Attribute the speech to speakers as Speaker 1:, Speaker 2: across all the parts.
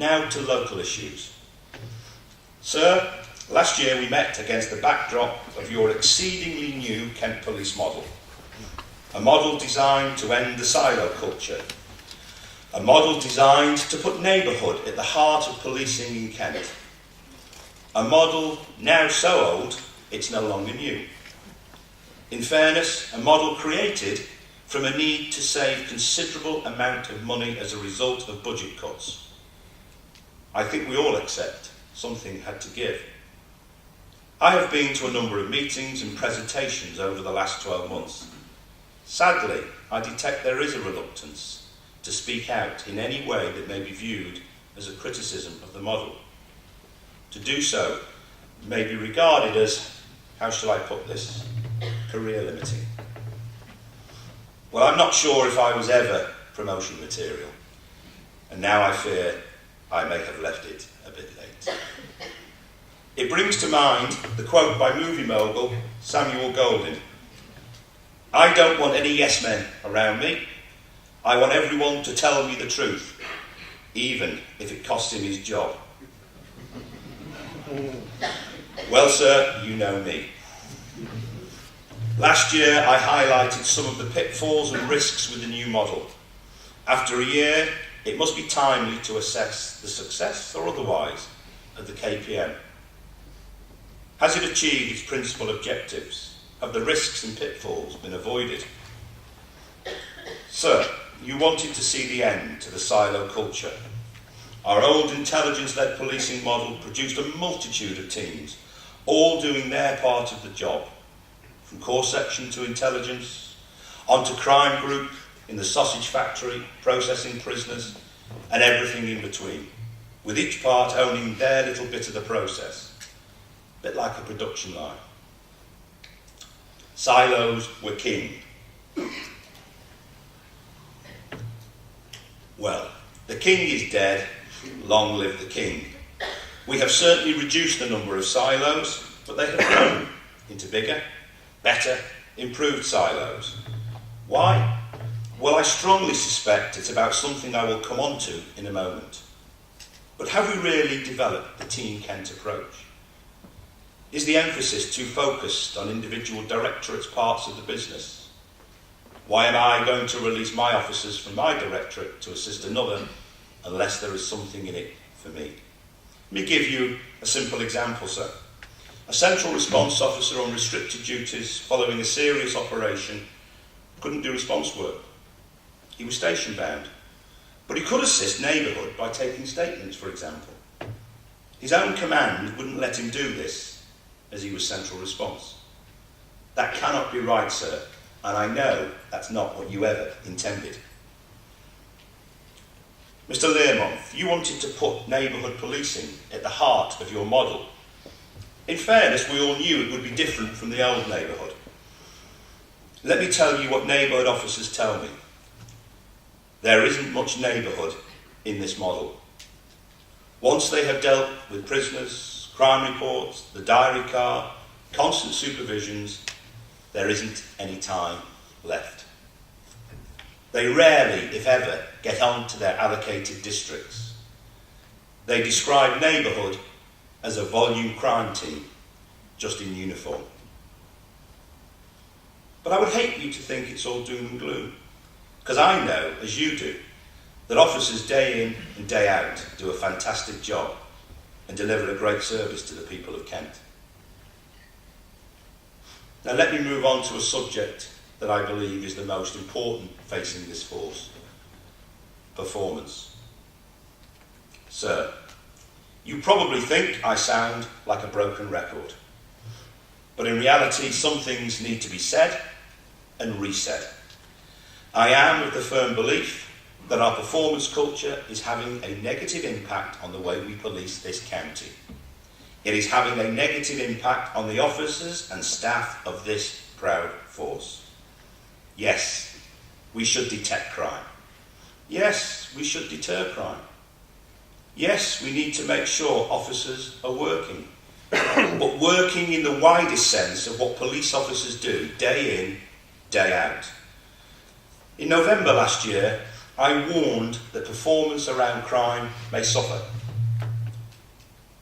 Speaker 1: Now to local issues. Sir, last year we met against the backdrop of your exceedingly new Kent Police model. A model designed to end the silo culture. A model designed to put neighbourhood at the heart of policing in Kent. A model now so old, it's no longer new. In fairness, a model created from a need to save considerable amount of money as a result of budget cuts. I think we all accept something had to give. I have been to a number of meetings and presentations over the last 12 months. Sadly, I detect there is a reluctance to speak out in any way that may be viewed as a criticism of the model. To do so may be regarded as, how shall I put this, career limiting. Well, I'm not sure if I was ever promotion material, and now I fear I may have left it a bit late. It brings to mind the quote by movie mogul Samuel Goldwyn. I don't want any yes men around me. I want everyone to tell me the truth, even if it costs him his job. Well, sir, you know me. Last year I highlighted some of the pitfalls and risks with the new model. After a year, it must be timely to assess the success or otherwise of the KPM. Has it achieved its principal objectives? Have the risks and pitfalls been avoided? Sir, you wanted to see the end to the silo culture. Our old intelligence-led policing model produced a multitude of teams, all doing their part of the job, from core section to intelligence, onto crime group, in the sausage factory, processing prisoners, and everything in between, with each part owning their little bit of the process, a bit like a production line. Silos were king. Well, the king is dead, long live the king. We have certainly reduced the number of silos, but they have grown into bigger, better, improved silos. Why? Well, I strongly suspect it's about something I will come on to in a moment. But have we really developed the Team Kent approach? Is the emphasis too focused on individual directorates' parts of the business? Why am I going to release my officers from my directorate to assist another unless there is something in it for me? Let me give you a simple example, sir. A central response officer on restricted duties following a serious operation couldn't do response work. He was station bound, but he could assist neighbourhood by taking statements, for example. His own command wouldn't let him do this, as he was central response. That cannot be right, sir, and I know that's not what you ever intended. Mr. Learmonth, you wanted to put neighbourhood policing at the heart of your model. In fairness, we all knew it would be different from the old neighbourhood. Let me tell you what neighbourhood officers tell me. There isn't much neighbourhood in this model. Once they have dealt with prisoners, crime reports, the diary car, constant supervisions, there isn't any time left. They rarely, if ever, get on to their allocated districts. They describe neighbourhood as a volume crime team, just in uniform. But I would hate you to think it's all doom and gloom, because I know, as you do, that officers day in and day out do a fantastic job and deliver a great service to the people of Kent. Now let me move on to a subject that I believe is the most important facing this force: performance. Sir, you probably think I sound like a broken record, but in reality some things need to be said and resaid. I am of the firm belief that our performance culture is having a negative impact on the way we police this county. It is having a negative impact on the officers and staff of this proud force. Yes, we should detect crime. Yes, we should deter crime. Yes, we need to make sure officers are working, but working in the widest sense of what police officers do day in, day out. In November last year, I warned that performance around crime may suffer.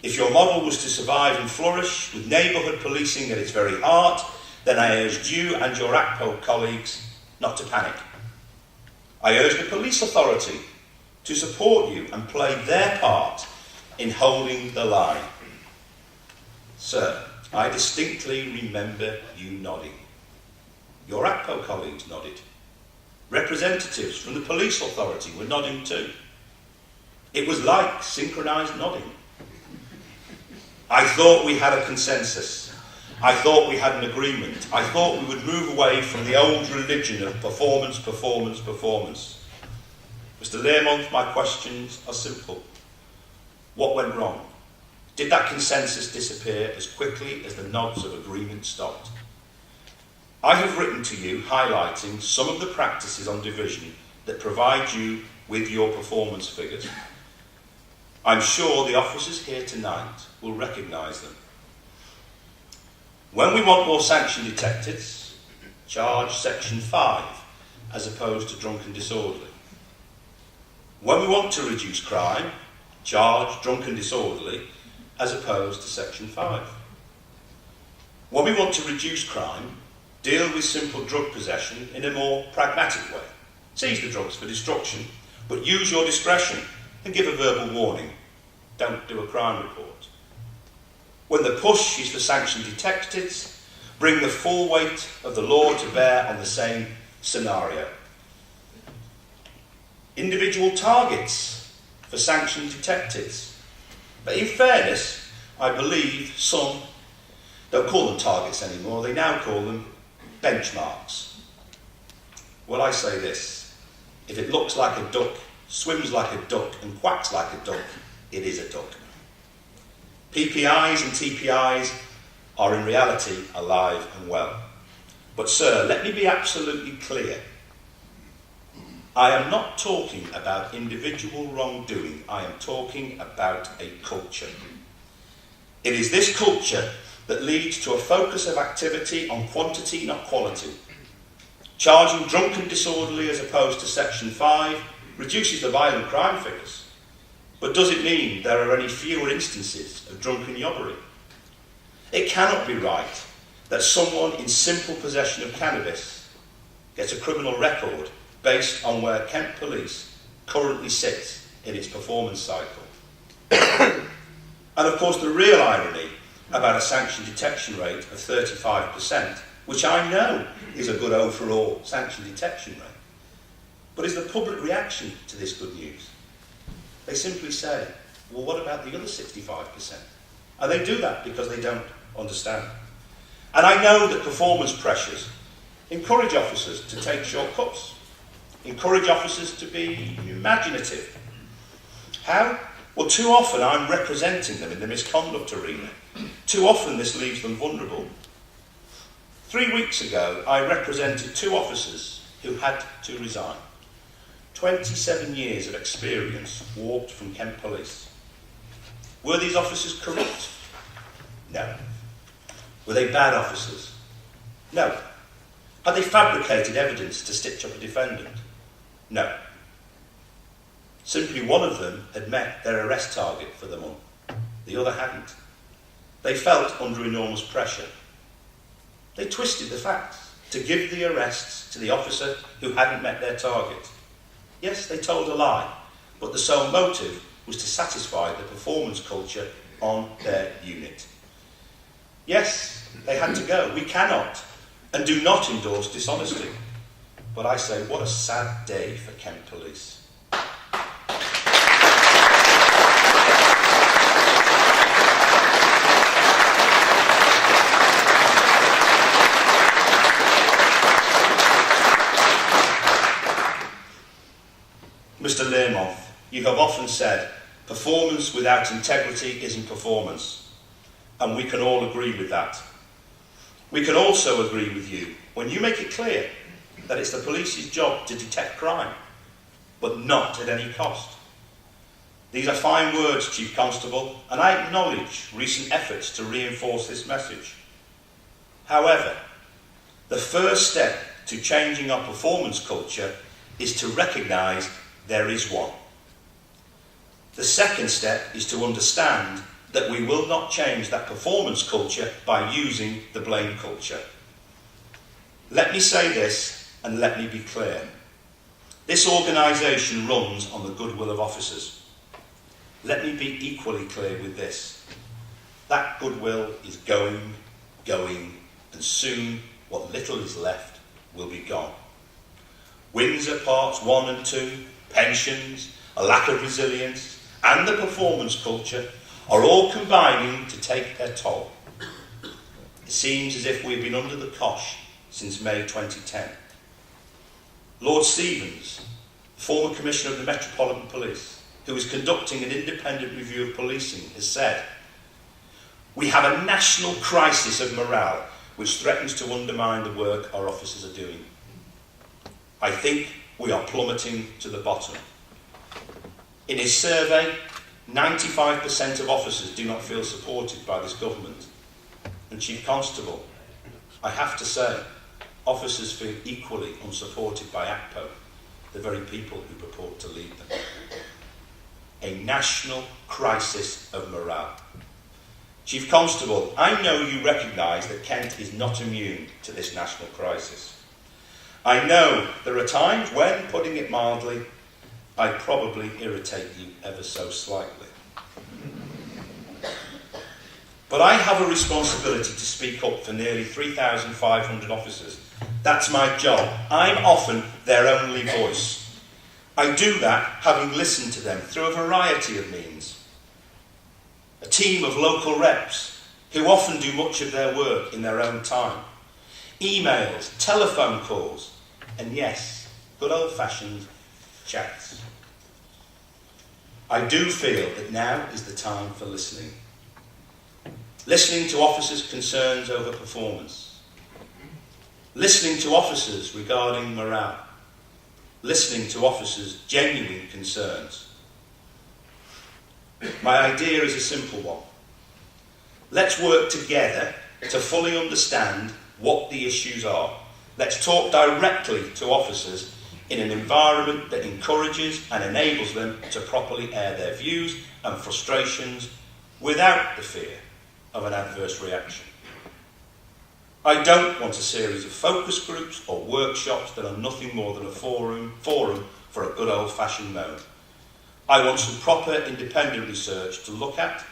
Speaker 1: If your model was to survive and flourish with neighbourhood policing at its very heart, then I urged you and your ACPO colleagues not to panic. I urged the police authority to support you and play their part in holding the line. Sir, I distinctly remember you nodding. Your ACPO colleagues nodded. Representatives from the police authority were nodding too. It was like synchronised nodding. I thought we had a consensus. I thought we had an agreement. I thought we would move away from the old religion of performance, performance, performance. Mr. Learmonth, my questions are simple. What went wrong? Did that consensus disappear as quickly as the nods of agreement stopped? I have written to you highlighting some of the practices on division that provide you with your performance figures. I'm sure the officers here tonight will recognise them. When we want more sanction detectives, charge section 5 as opposed to drunk and disorderly. When we want to reduce crime, charge drunk and disorderly as opposed to section 5. When we want to reduce crime, deal with simple drug possession in a more pragmatic way. Seize the drugs for destruction, but use your discretion and give a verbal warning. Don't do a crime report. When the push is for sanctioned detectives, bring the full weight of the law to bear on the same scenario. Individual targets for sanctioned detectives. But in fairness, I believe some don't call them targets anymore, they now call them benchmarks. Well, I say this: if it looks like a duck, swims like a duck and quacks like a duck, it is a duck. PPIs and TPIs are in reality alive and well. But sir, let me be absolutely clear. I am not talking about individual wrongdoing, I am talking about a culture. It is this culture that leads to a focus of activity on quantity, not quality. Charging drunk and disorderly as opposed to section 5 reduces the violent crime figures. But does it mean there are any fewer instances of drunken yobbery? It cannot be right that someone in simple possession of cannabis gets a criminal record based on where Kent Police currently sits in its performance cycle. And of course the real irony about a sanction detection rate of 35%, which I know is a good overall sanction detection rate, but is the public reaction to this good news. They simply say, well, what about the other 65%? And they do that because they don't understand. And I know that performance pressures encourage officers to take shortcuts, encourage officers to be imaginative. How? Well, too often I'm representing them in the misconduct arena. Too often this leaves them vulnerable. 3 weeks ago, I represented 2 officers who had to resign. 27 years of experience walked from Kent Police. Were these officers corrupt? No. Were they bad officers? No. Had they fabricated evidence to stitch up a defendant? No. Simply one of them had met their arrest target for the month. The other hadn't. They felt under enormous pressure. They twisted the facts to give the arrests to the officer who hadn't met their target. Yes, they told a lie, but the sole motive was to satisfy the performance culture on their unit. Yes, they had to go. We cannot and do not endorse dishonesty. But I say, what a sad day for Kent Police. Mr. Learmonth, you have often said, performance without integrity isn't performance. And we can all agree with that. We can also agree with you when you make it clear that it's the police's job to detect crime, but not at any cost. These are fine words, Chief Constable, and I acknowledge recent efforts to reinforce this message. However, the first step to changing our performance culture is to recognise there is one. The second step is to understand that we will not change that performance culture by using the blame culture. Let me say this, and let me be clear. This organisation runs on the goodwill of officers. Let me be equally clear with this. That goodwill is going, and soon what little is left will be gone. Windsor Parts 1 and 2, pensions, a lack of resilience, and the performance culture are all combining to take their toll. It seems as if we've been under the cosh since May 2010. Lord Stevens, former Commissioner of the Metropolitan Police, who is conducting an independent review of policing, has said, "We have a national crisis of morale which threatens to undermine the work our officers are doing. I think we are plummeting to the bottom." In his survey, 95% of officers do not feel supported by this government. And Chief Constable, I have to say, officers feel equally unsupported by ACPO, the very people who purport to lead them. A national crisis of morale. Chief Constable, I know you recognise that Kent is not immune to this national crisis. I know there are times when, putting it mildly, I probably irritate you ever so slightly. But I have a responsibility to speak up for nearly 3,500 officers. That's my job. I'm often their only voice. I do that having listened to them through a variety of means. A team of local reps who often do much of their work in their own time. Emails, telephone calls, and yes, good old-fashioned chats. I do feel that now is the time for listening. Listening to officers' concerns over performance. Listening to officers regarding morale. Listening to officers' genuine concerns. My idea is a simple one. Let's work together to fully understand what the issues are. Let's talk directly to officers in an environment that encourages and enables them to properly air their views and frustrations without the fear of an adverse reaction. I don't want a series of focus groups or workshops that are nothing more than a forum for a good old-fashioned moan. I want some proper independent research to look at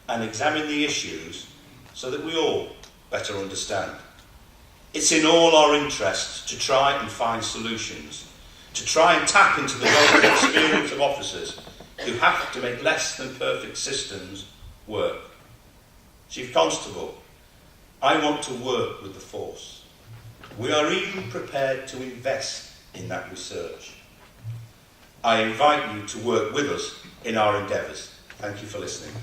Speaker 1: and examine the issues so that we all better understand. It's in all our interests to try and find solutions, to try and tap into the wealth of experience of officers who have to make less than perfect systems work. Chief Constable, I want to work with the force. We are even prepared to invest in that research. I invite you to work with us in our endeavours. Thank you for listening.